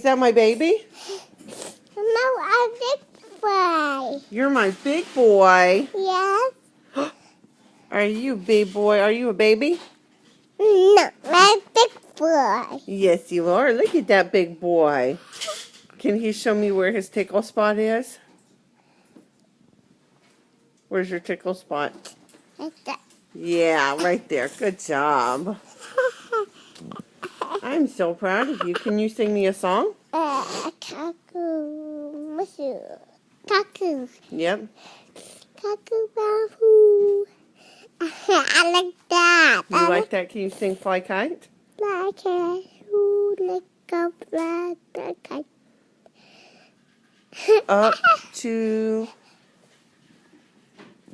that my baby? No, I'm big boy. You're my big boy. Yes. Are you big boy? Are you a baby? No, I'm big boy. Yes, you are. Look at that big boy. Can he show me where his tickle spot is? Where's your tickle spot? Like that. Yeah, right there. Good job. I'm so proud of you. Can you sing me a song? Kaku, musu. Kaku. Yep. Kaku, bahu. I like that. You like that? Can you sing Fly Kite? Like a who like a flat kite. Up to...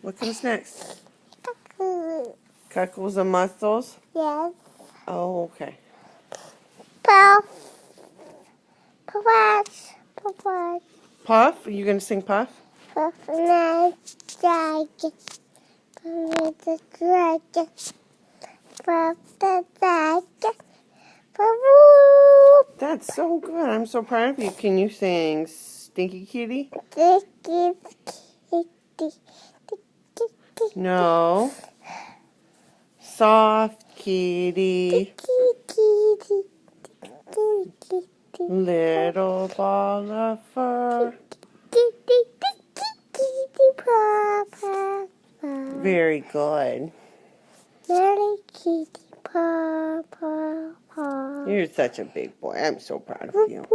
What comes next? Kaku. Cuckles and mussels? Yes. Oh, okay. Puff. Puff. Puff. Puff? Are you going to sing Puff? Puff. Nice dragon. Puff the dragon. Puff the dragon. Puff. That's so good. I'm so proud of you. Can you sing Stinky Kitty? Kitty. Kitty. No. Soft Kitty. Kitty. Kitty. Little ball of fur. Very good. You're such a big boy. I'm so proud of you.